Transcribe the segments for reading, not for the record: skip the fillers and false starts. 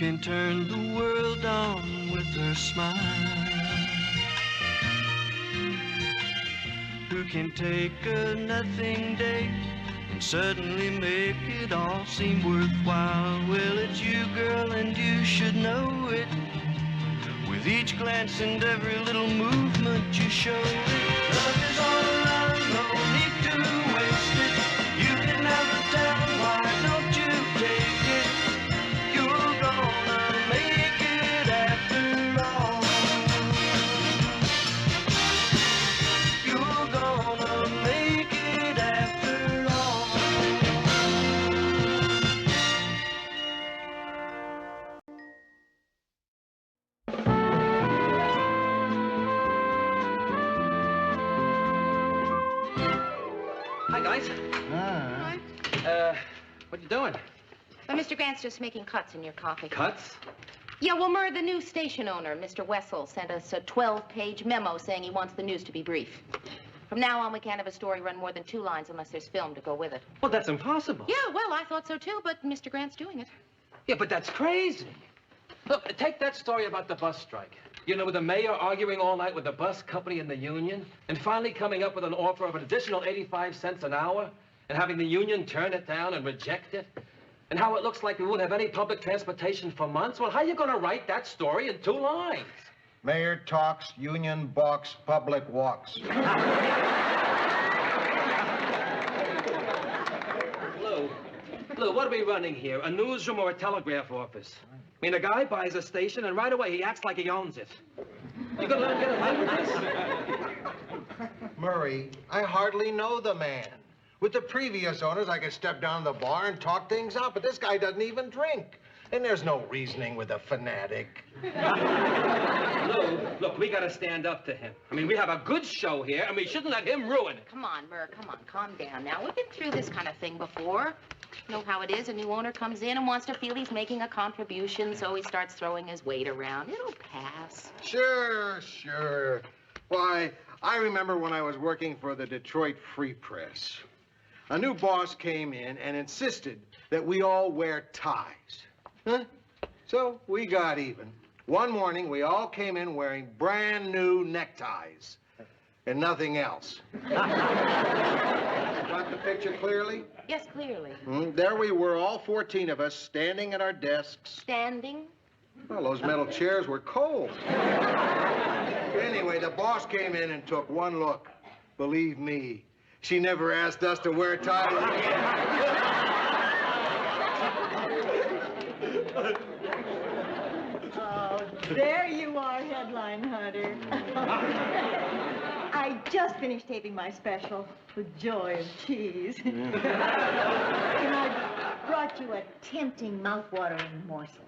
can turn the world on with her smile? Who can take a nothing day and suddenly make it all seem worthwhile? Well, it's you, girl, and you should know it. With each glance and every little movement you show it. Love is all around, no need to waste it. You can never tell, why don't you take it? You're gonna make it after all. You're gonna make it after all. Hi, guys. Hi. What you doing? Well, Mr. Grant's just making cuts in your coffee. Cuts? Yeah, well, Murr, the news station owner, Mr. Wessel, sent us a 12-page memo saying he wants the news to be brief. From now on, we can't have a story run more than 2 lines unless there's film to go with it. Well, that's impossible. Yeah, well, I thought so too, but Mr. Grant's doing it. Yeah, but that's crazy. Look, take that story about the bus strike. You know, with the mayor arguing all night with the bus company and the union, and finally coming up with an offer of an additional 85 cents an hour, and having the union turn it down and reject it, and how it looks like we won't have any public transportation for months. Well, how are you going to write that story in 2 lines? Mayor talks, union balks, public walks. Lou, what are we running here? A newsroom or a telegraph office? I mean, a guy buys a station, and right away he acts like he owns it. You gonna let him get away with this? Murray, I hardly know the man. With the previous owners, I could step down to the bar and talk things out, but this guy doesn't even drink. And there's no reasoning with a fanatic. Lou, look, we gotta stand up to him. I mean, we have a good show here, and we shouldn't let him ruin it. Come on, Murr, come on, calm down now. We've been through this kind of thing before. You know how it is. A new owner comes in and wants to feel he's making a contribution, so he starts throwing his weight around. It'll pass. Sure. Why, I remember when I was working for the Detroit Free Press. A new boss came in and insisted that we all wear ties. Huh? So we got even. One morning, we all came in wearing brand new neckties and nothing else. Got the picture clearly? Yes, clearly. There we were, all 14 of us, standing at our desks. Standing? Well, those metal chairs were cold. Anyway, the boss came in and took one look. Believe me, she never asked us to wear ties again. Oh, there you are, headline hunter. I just finished taping my special, The Joy of Cheese. And I brought you a tempting, mouth-watering morsel.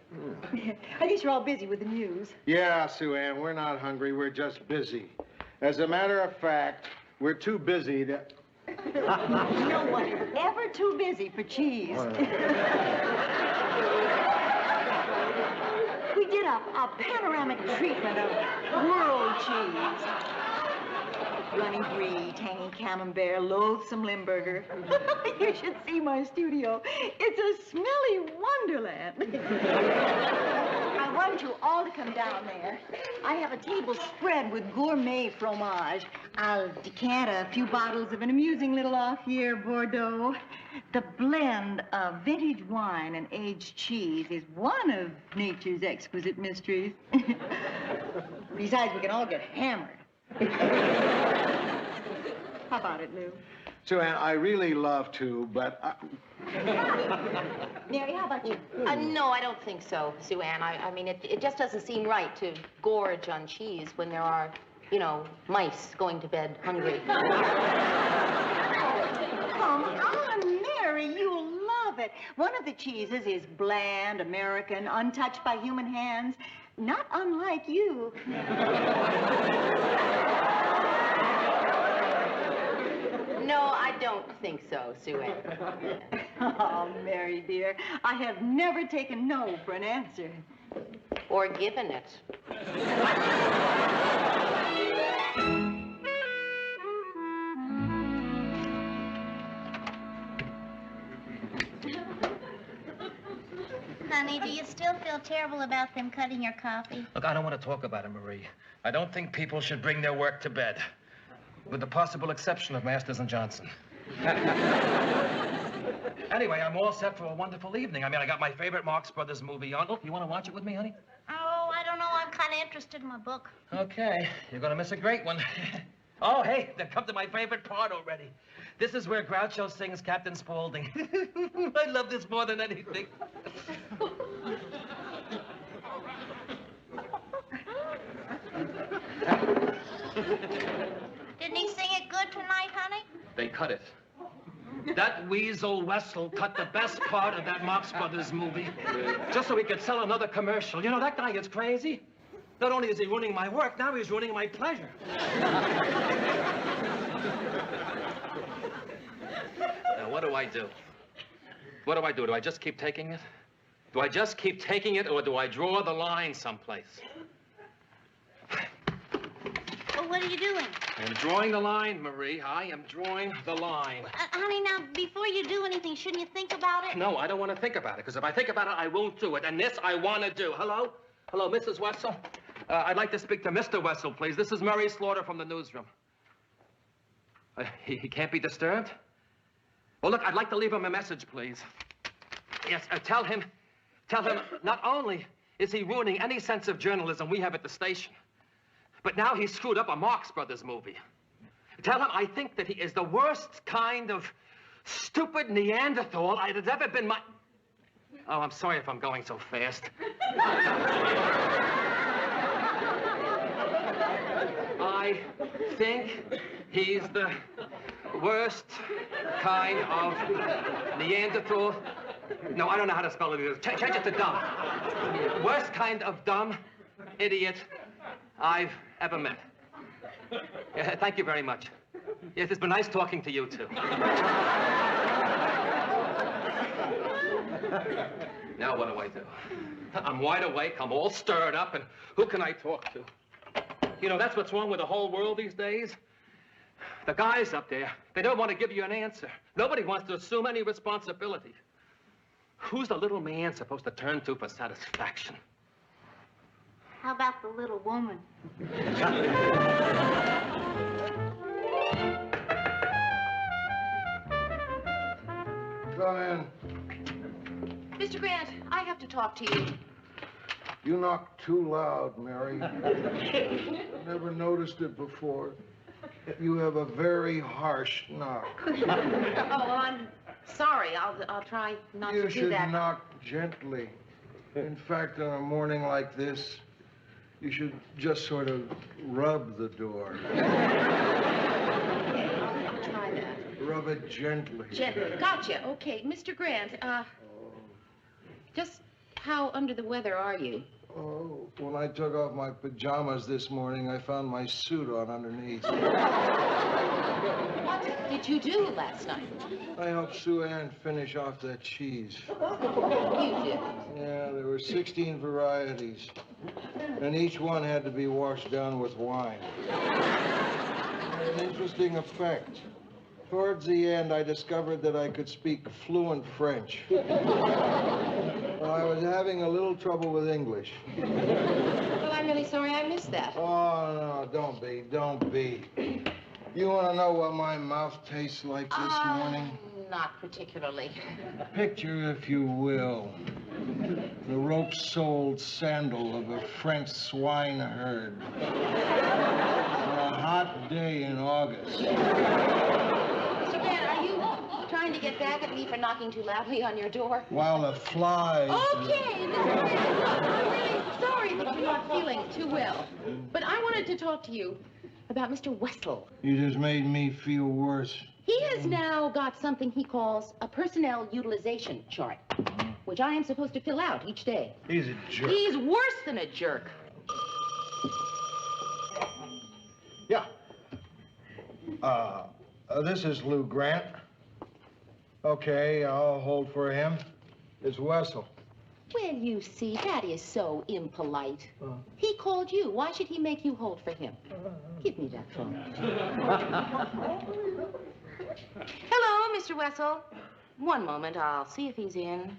I guess you're all busy with the news. Yeah, Sue Ann, we're not hungry. We're just busy. As a matter of fact, we're too busy to... No one is ever too busy for cheese. We did a panoramic treatment of world cheese. Running Brie, tangy camembert, loathsome Limburger. You should see my studio. It's a smelly wonderland. I want you all to come down there. I have a table spread with gourmet fromage. I'll decant a few bottles of an amusing little off-year Bordeaux. The blend of vintage wine and aged cheese is one of nature's exquisite mysteries. Besides, we can all get hammered. How about it, Lou? Sue Ann, I really love to, but... Mary, how about you? No, I don't think so, Sue Ann. I mean, it just doesn't seem right to gorge on cheese when there are, you know, mice going to bed hungry. Come on, Mary, you'll love it. One of the cheeses is bland, American, untouched by human hands. Not unlike you. No, I don't think so, Sue Ann. Oh, Mary, dear, I have never taken no for an answer. Or given it. Honey, do you still feel terrible about them cutting your coffee? Look, I don't want to talk about it, Marie. I don't think people should bring their work to bed, with the possible exception of Masters and Johnson. Anyway, I'm all set for a wonderful evening. I mean, I got my favorite Marx Brothers movie on. Look, you want to watch it with me, honey? Oh, I don't know. I'm kind of interested in my book. Okay, you're going to miss a great one. Oh, hey, they've come to my favorite part already. This is where Groucho sings Captain Spaulding. I love this more than anything. Didn't he sing it good tonight, honey? They cut it. That weasel Wessel cut the best part of that Marx Brothers movie just so he could sell another commercial. You know, that guy is crazy. Not only is he ruining my work, now he's ruining my pleasure. Now, what do I do? What do I do? Do I just keep taking it? Do I just keep taking it, or do I draw the line someplace? Well, what are you doing? I am drawing the line, Marie. I am drawing the line. Honey, now, before you do anything, shouldn't you think about it? No, I don't want to think about it, because if I think about it, I won't do it. And this I want to do. Hello? Hello, Mrs. Wessel? I'd like to speak to Mr. Wessel, please. This is Murray Slaughter from the newsroom. He can't be disturbed? Well, look, I'd like to leave him a message, please. Yes, tell him not only is he ruining any sense of journalism we have at the station, but now he's screwed up a Marx Brothers movie. Tell him I think that he is the worst kind of stupid Neanderthal I'd have ever been Oh, I'm sorry if I'm going so fast. I think he's the worst kind of Neanderthal. No, I don't know how to spell it. Change it to dumb. Worst kind of dumb idiot I've ever met. Thank you very much. Yes, it's been nice talking to you, too. Now what do I do? I'm wide awake, I'm all stirred up, and who can I talk to? You know, that's what's wrong with the whole world these days. The guys up there, they don't want to give you an answer. Nobody wants to assume any responsibility. Who's the little man supposed to turn to for satisfaction? How about the little woman? Come in. Mr. Grant, I have to talk to you. You knock too loud, Mary. Never noticed it before. You have a very harsh knock. Oh, I'm sorry. I'll try not to do that. You should knock gently. In fact, on a morning like this, you should just sort of rub the door. Try that. Rub it gently. Gently. Gotcha. Okay, Mr. Grant, just how under the weather are you? Oh, when I took off my pajamas this morning, I found my suit on underneath. What did you do last night? I helped Sue Ann finish off that cheese. You did. Yeah, there were 16 varieties, and each one had to be washed down with wine. An interesting effect. Towards the end, I discovered that I could speak fluent French. Well, I was having a little trouble with English. Well, I'm really sorry I missed that. Oh, no, don't be. You want to know what my mouth tastes like this morning? Not particularly. Picture, if you will, the rope-soled sandal of a French swineherd on a hot day in August. Mr. Grant, are you trying to get back at me for knocking too loudly on your door? While the flies... Okay, Mr. Grant, look, I'm really sorry that you're not feeling too well. But I wanted to talk to you about Mr. Wessel. You just made me feel worse. He has now got something he calls a personnel utilization chart, which I am supposed to fill out each day. He's a jerk. He's worse than a jerk. Yeah. This is Lou Grant. Okay, I'll hold for him. It's Wessel. Well, you see, that is so impolite. He called you. Why should he make you hold for him? Give me that phone. Hello, Mr. Wessel. One moment, I'll see if he's in.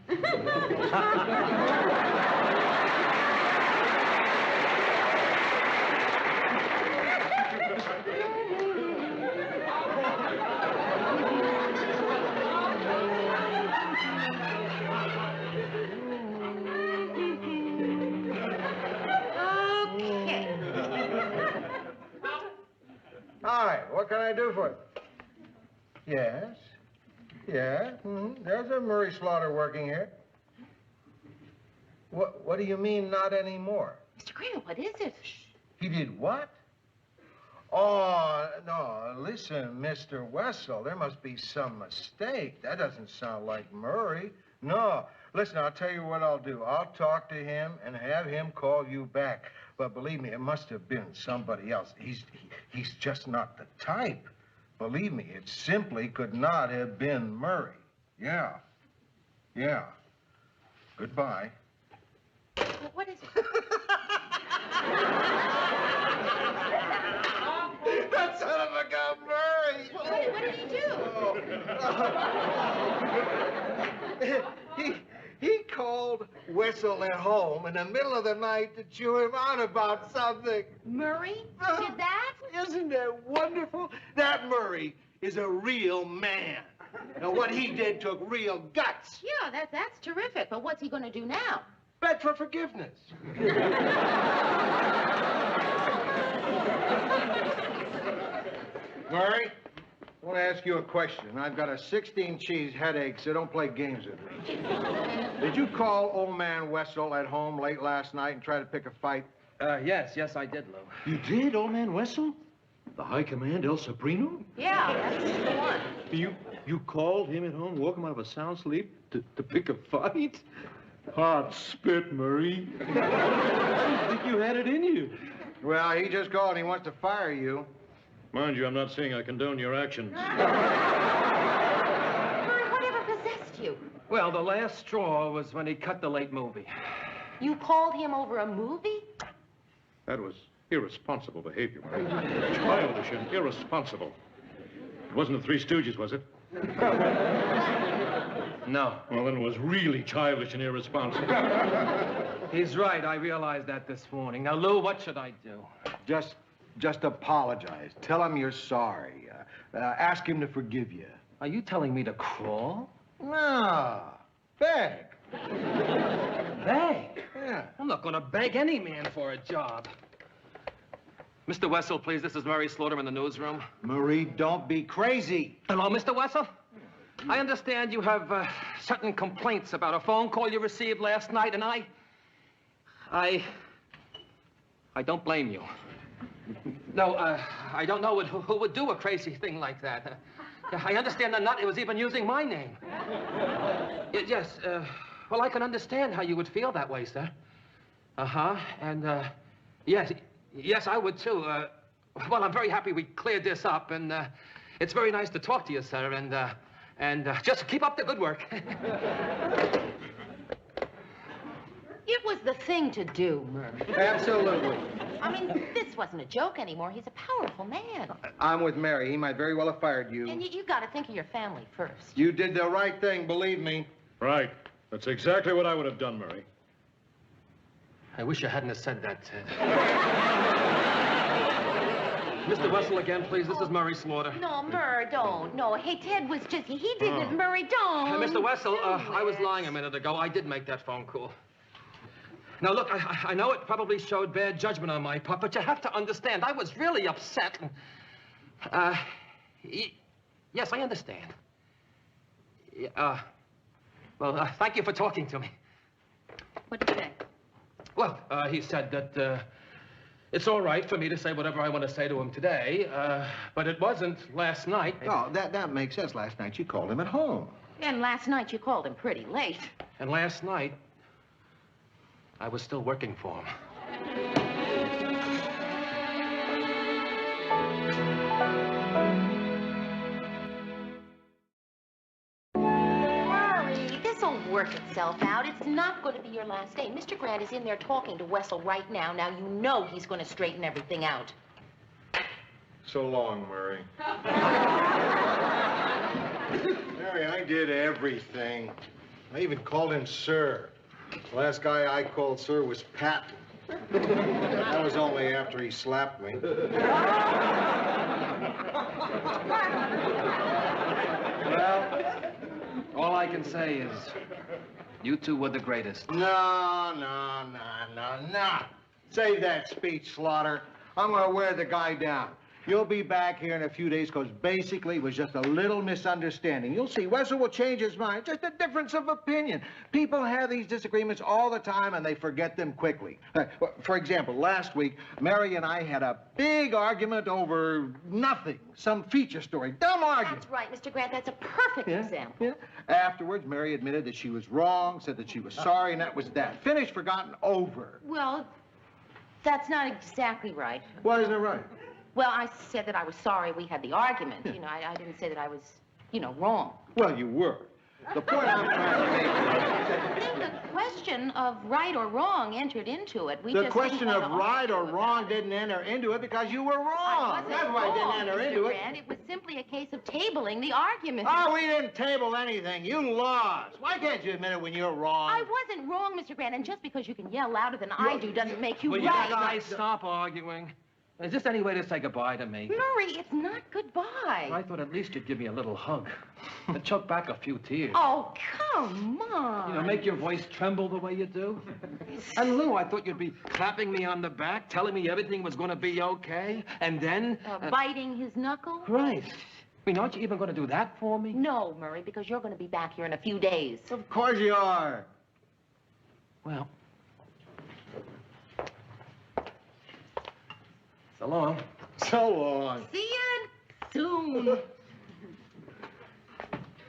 All right, what can I do for you? Yes. Yeah, there's a Murray Slaughter working here. What do you mean, not anymore? Mr. Grant, what is it? He did what? Oh, no, listen, Mr. Wessel, there must be some mistake. That doesn't sound like Murray. No, listen, I'll tell you what I'll do. I'll talk to him and have him call you back. But believe me, it must have been somebody else. He's just not the type. Believe me, it simply could not have been Murray. Yeah. Yeah. Goodbye. What is it? That son of a gun, Murray! What did he do? He called Wessel at home in the middle of the night to chew him out about something. Murray did that? Isn't that wonderful? That Murray is a real man. Now, what he did took real guts. Yeah, that's terrific. But what's he going to do now? Beg for forgiveness. Murray, I want to ask you a question. I've got a 16-cheese headache, so don't play games with me. Did you call old man Wessel at home late last night and try to pick a fight? Yes, I did, Lou. You did, old man Wessel? The High Command El Soprano? Yeah, that's the one. You called him at home, woke him out of a sound sleep to pick a fight? Hot spit, Murray. I didn't think you had it in you. Well, he just called and he wants to fire you. Mind you, I'm not saying I condone your actions. Murray, whatever possessed you? Well, the last straw was when he cut the late movie. You called him over a movie? That was irresponsible behavior, Murray. Childish and irresponsible. It wasn't the Three Stooges, was it? No. Well, then it was really childish and irresponsible. He's right. I realized that this morning. Now, Lou, what should I do? Just apologize. Tell him you're sorry. Ask him to forgive you. Are you telling me to crawl? No. Beg. Beg? Yeah. I'm not going to beg any man for a job. Mr. Wessel, please. This is Murray Slaughter in the newsroom. Murray, don't be crazy. Hello, Mr. Wessel? I understand you have certain complaints about a phone call you received last night, and I don't blame you. No, I don't know who would do a crazy thing like that. I understand that it was even using my name. Yes, well, I can understand how you would feel that way, sir. Uh-huh, and, yes, I would, too. Well, I'm very happy we cleared this up, and it's very nice to talk to you, sir, and just keep up the good work. It was the thing to do, Murray. Absolutely. I mean, this wasn't a joke anymore. He's a powerful man. I'm with Mary. He might very well have fired you. And you got to think of your family first. You did the right thing, believe me. Right. That's exactly what I would have done, Murray. I wish you hadn't have said that, Ted. Mr. Wessel again, please. This is Murray Slaughter. No, Murr, don't. No, hey, Ted was just... He didn't. Murray, don't. Mr. Wessel, I was lying a minute ago. I did make that phone call. Now, look, I know it probably showed bad judgment on my part, but you have to understand, I was really upset. And, yes, I understand. Well, thank you for talking to me. What did he say? Well, he said that it's all right for me to say whatever I want to say to him today, but it wasn't last night. Oh, that makes sense. Last night you called him at home. And last night you called him pretty late. And last night, I was still working for him. Murray, this'll work itself out. It's not going to be your last day. Mr. Grant is in there talking to Wessel right now. Now, you know he's going to straighten everything out. So long, Murray. Mary, I did everything. I even called him sir. The last guy I called sir was Patton. That was only after he slapped me. Well, all I can say is you two were the greatest. No. Save that speech, Slaughter. I'm gonna wear the guy down. You'll be back here in a few days because basically it was just a little misunderstanding. You'll see, Wessel will change his mind. Just a difference of opinion. People have these disagreements all the time and they forget them quickly. For example, last week, Mary and I had a big argument over nothing. Some feature story. Dumb argument. That's right, Mr. Grant. That's a perfect example. Yeah. Afterwards, Mary admitted that she was wrong, said that she was sorry, and that was that. Finished, forgotten, over. Well, that's not exactly right. Why isn't it right? Well, I said that I was sorry we had the argument. You know, I didn't say that I was, wrong. Well, you were. The point I'm trying to make is... I think the question of right or wrong entered into it. The question of right or wrong didn't enter into it because you were wrong. That's why it didn't enter into it. It was simply a case of tabling the argument. Oh, we didn't table anything. You lost. Why can't you admit it when you're wrong? I wasn't wrong, Mr. Grant, and just because you can yell louder than I do doesn't make you Will right. you guys stop arguing? Is this any way to say goodbye to me? Murray, it's not goodbye. I thought at least you'd give me a little hug. And choke back a few tears. Oh, come on. Make your voice tremble the way you do. And Lou, I thought you'd be clapping me on the back, telling me everything was going to be okay, and then... biting his knuckle? Right. I mean, aren't you even going to do that for me? No, Murray, because you're going to be back here in a few days. Of course you are. Well... So long. So long. See you soon.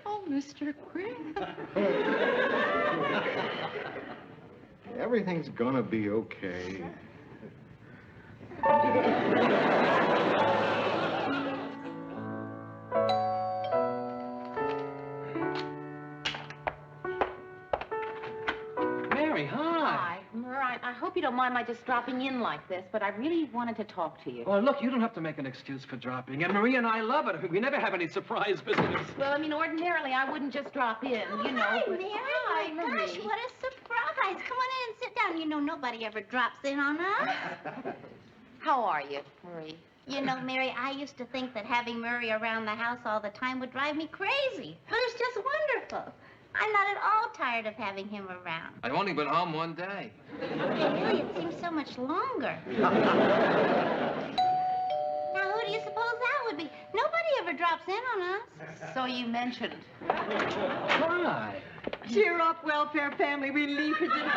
Oh, Mr. Grant. Everything's gonna be okay. Mary, hi. Murray, I hope you don't mind my just dropping in like this, but I really wanted to talk to you. Well, look, you don't have to make an excuse for dropping in. Maria and I love it. We never have any surprise visitors. Well, I mean, ordinarily, I wouldn't just drop in, Hi, but... Mary. Hi, My Marie. gosh, what a surprise. Come on in and sit down. You know, nobody ever drops in on us. How are you, Marie? You know, Mary, I used to think that having Murray around the house all the time would drive me crazy. But it's just wonderful. I'm not at all tired of having him around. I've only been home one day. Really, it seems so much longer. Now, who do you suppose that would be? Nobody ever drops in on us. So you mentioned. Hi. Cheer up, welfare family. Relief is at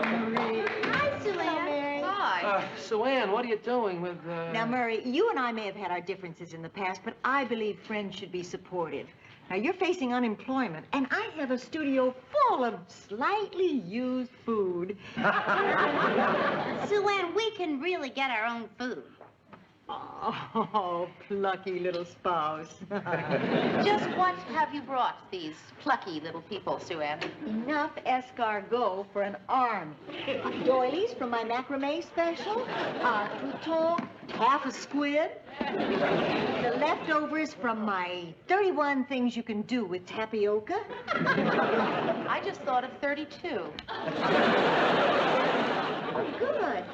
hand. Marie. Hi, Sue Ann. Hi. Sue Ann, what are you doing with, Now, Murray, you and I may have had our differences in the past, but I believe friends should be supportive. Now, you're facing unemployment, and I have a studio full of slightly used food. Sue Ann, we can really get our own food. Oh, plucky little spouse. Just what have you brought these plucky little people, Sue Ann? Enough escargot for an arm. Doilies from my macrame special. Crouton, half a squid. The leftovers from my 31 things you can do with tapioca. I just thought of 32. Good.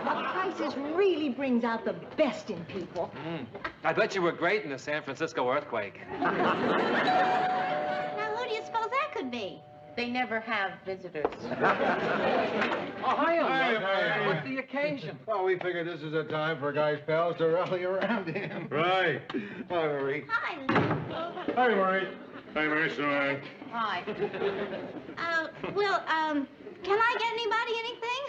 And prices really brings out the best in people. I bet you were great in the San Francisco earthquake. Now, who do you suppose that could be? They never have visitors. Oh, hiya, Hi, Lou. hi. What's the occasion? Well, we figured this is a time for guys' pals to rally around him. Right. Hi, Marie. Hi, Lou. Hi, Marie. Hi, Marie. Sue Ann. Hi. Can I get anybody anything?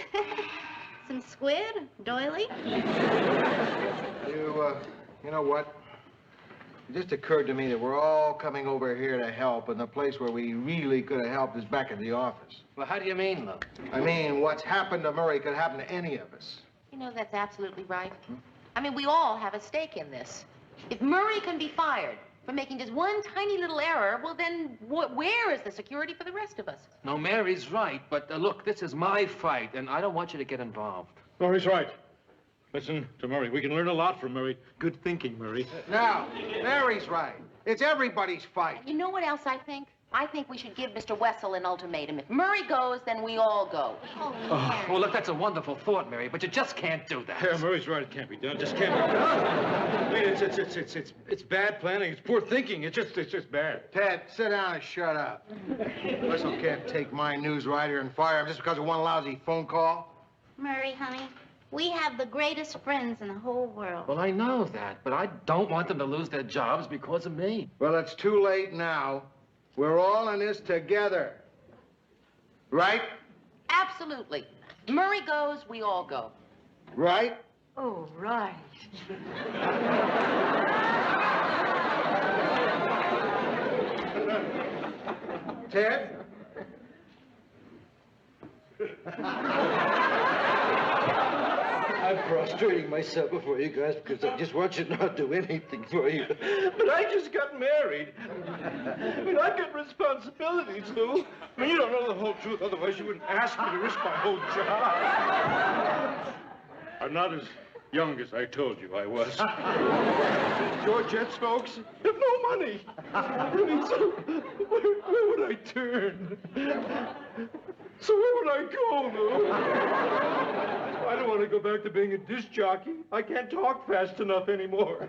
Some squid? Doily? You know what? It just occurred to me that we're all coming over here to help, and the place where we really could have helped is back at the office. Well, how do you mean, Lou? I mean, what's happened to Murray could happen to any of us. You know, that's absolutely right. I mean, we all have a stake in this. If Murray can be fired for making just one tiny little error, well, then where is the security for the rest of us? No, Mary's right, but look, this is my fight, and I don't want you to get involved. No, he's right. Listen to Murray. We can learn a lot from Murray. Good thinking, Murray. Now, Mary's right. It's everybody's fight. You know what else I think? I think we should give Mr. Wessel an ultimatum. If Murray goes, then we all go. Oh, Well, look, that's a wonderful thought, Mary, but you just can't do that. Yeah, Murray's right. It can't be done. It just can't be done. I mean, it's bad planning. It's poor thinking. It's just bad. Ted, sit down and shut up. Wessel can't take my news writer and fire him just because of one lousy phone call. Murray, honey, we have the greatest friends in the whole world. Well, I know that, but I don't want them to lose their jobs because of me. Well, it's too late now. We're all in this together. Right? Absolutely. Murray goes, we all go. Right? Oh, right. Ted? I'm prostrating myself before you guys because I just want you to not do anything for you. But I just got married. I mean, I've got responsibilities, Lou. I mean, you don't know the whole truth. Otherwise, you wouldn't ask me to risk my whole job. I'm not as young as I told you I was. Georgettes, folks, have no money. I mean, so where would I turn? So where would I go, Lou? I don't want to go back to being a disc jockey. I can't talk fast enough anymore.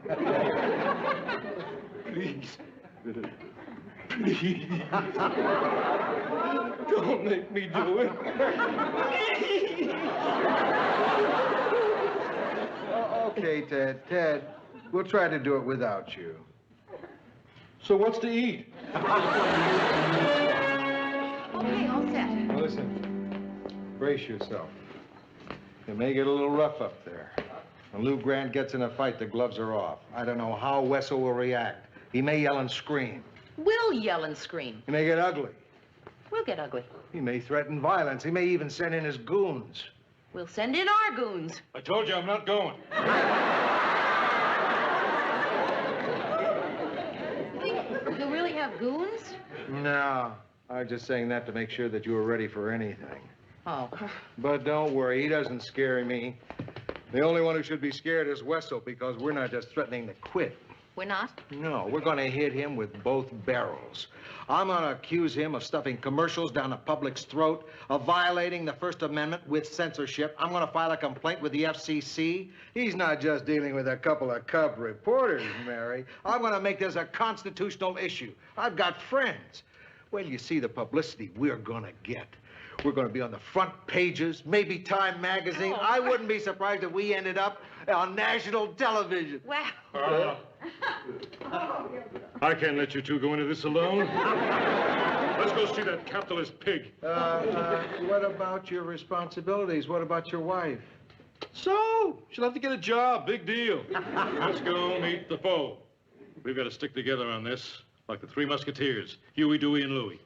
Please. Please. Don't make me do it. Okay, Ted. Ted, we'll try to do it without you. So what's to eat? Okay, all set. Now listen, brace yourself. It may get a little rough up there. When Lou Grant gets in a fight, the gloves are off. I don't know how Wessel will react. He may yell and scream. We'll yell and scream. He may get ugly. We'll get ugly. He may threaten violence. He may even send in his goons. We'll send in our goons. I told you I'm not going. You'll really have goons? No, I was just saying that to make sure that you were ready for anything. Oh. But don't worry, he doesn't scare me. The only one who should be scared is Wessel because we're not just threatening to quit. We're not? No, we're going to hit him with both barrels. I'm going to accuse him of stuffing commercials down the public's throat, of violating the First Amendment with censorship. I'm going to file a complaint with the FCC. He's not just dealing with a couple of cub reporters, Mary. I'm going to make this a constitutional issue. I've got friends. Well, you see the publicity we're going to get. We're going to be on the front pages, maybe Time magazine. Oh. I wouldn't be surprised if we ended up on national television. Wow. I can't let you two go into this alone. Let's go see that capitalist pig. What about your responsibilities? What about your wife? So, she'll have to get a job. Big deal. Let's go meet the foe. We've got to stick together on this, like the Three Musketeers, Huey, Dewey, and Louie.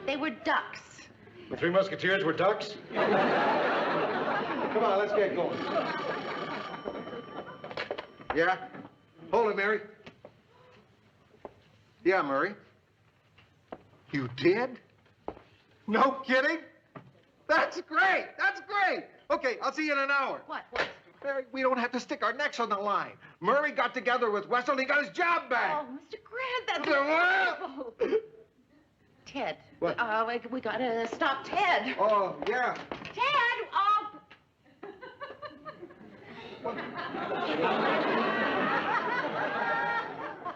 They were ducks. The Three Musketeers were ducks? Come on, let's get going. Yeah? Hold it, Mary. Yeah, Murray. You did? No kidding? That's great. That's great. Okay, I'll see you in an hour. What? Mary, we don't have to stick our necks on the line. Murray got together with Wessel and he got his job back. Oh, Mr. Grant, that's Well, wonderful. Ted. What? We gotta stop Ted. Oh, yeah. Ted,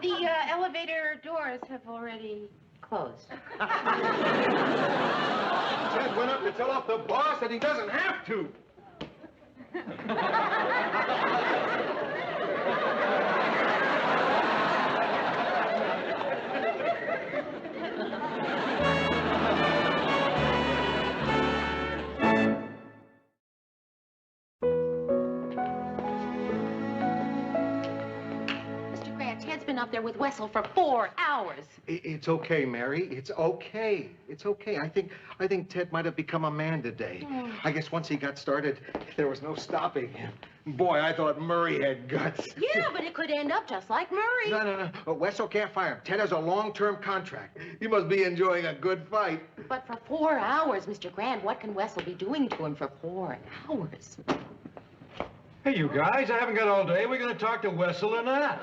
the elevator doors have already closed. Ted went up to tell off the boss that he doesn't have to. Mr. Grant, Ted's been up there with Wessel for 4 hours. It's okay, Mary. It's okay. It's okay. I think Ted might have become a man today. I guess once he got started, there was no stopping him. Boy, I thought Murray had guts. Yeah, but it could end up just like Murray. No. But Wessel can't fire him. Ted has a long-term contract. He must be enjoying a good fight. But for 4 hours, Mr. Grant, what can Wessel be doing to him for 4 hours? Hey, you guys, I haven't got all day. We're going to talk to Wessel and that.